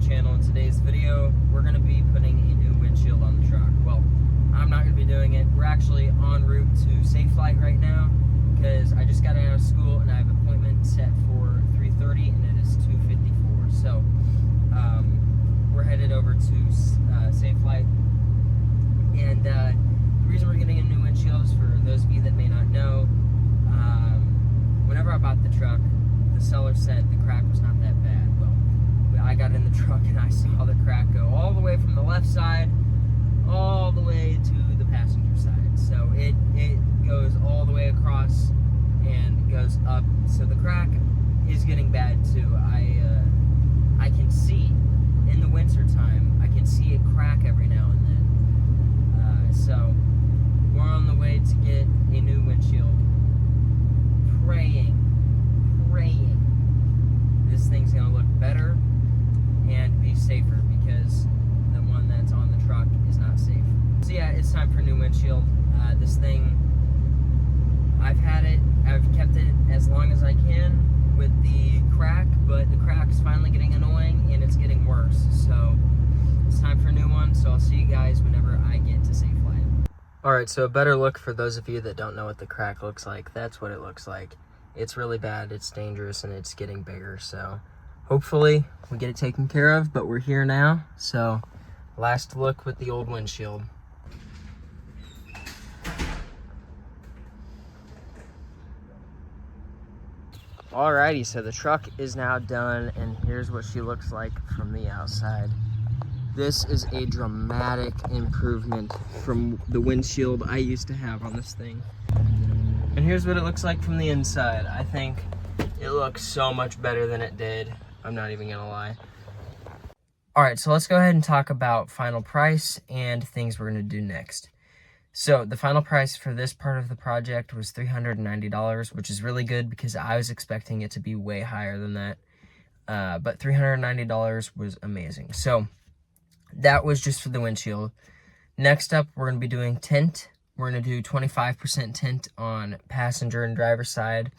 channel. In today's video, we're going to be putting a new windshield on the truck. Well, I'm not going to be doing it. We're actually en route to Safelite right now because I just got out of school and I have an appointment set for 3:30 and it is 2:54. So we're headed over to Safelite. And the reason we're getting a new windshield is for those of you that may not know, whenever I bought the truck, the seller said the crack was not that bad. Well, I got in the truck and I saw the crack go all the way from the left side all the way to the passenger side. So it goes all the way across and goes up. So the crack is getting bad too. I can see in the winter time, I can see it crack every now and then. So we're on the way to get a new windshield. Praying this thing's gonna look better and be safer, because the one that's on the truck is not safe. So yeah, it's time for a new windshield. This thing, I've kept it as long as I can with the crack, but the crack's finally getting annoying and it's getting worse. So it's time for a new one. So I'll see you guys whenever I get to Safelite. Alright, so a better look for those of you that don't know what the crack looks like. That's what it looks like. It's really bad, it's dangerous, and it's getting bigger. So hopefully we get it taken care of, but we're here now. So last look with the old windshield. Alrighty, so the truck is now done, and here's what she looks like from the outside. This is a dramatic improvement from the windshield I used to have on this thing. And here's what it looks like from the inside. I think it looks so much better than it did. I'm not even gonna lie. Alright, so let's go ahead and talk about final price and things we're gonna do next. So the final price for this part of the project was $390, which is really good because I was expecting it to be way higher than that. But $390 was amazing. So that was just for the windshield. Next up, we're gonna be doing tint. We're going to do 25% tint on passenger and driver side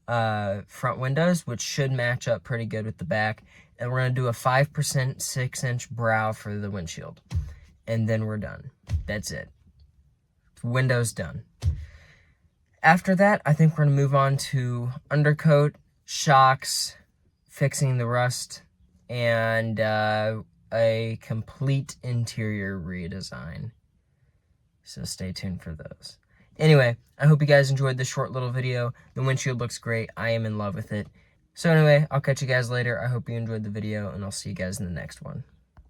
front windows, which should match up pretty good with the back. And we're going to do a 5% 6-inch brow for the windshield. And then we're done. That's it. Windows done. After that, I think we're going to move on to undercoat, shocks, fixing the rust, and a complete interior redesign. So stay tuned for those. Anyway, I hope you guys enjoyed this short little video. The windshield looks great. I am in love with it. So anyway, I'll catch you guys later. I hope you enjoyed the video, and I'll see you guys in the next one.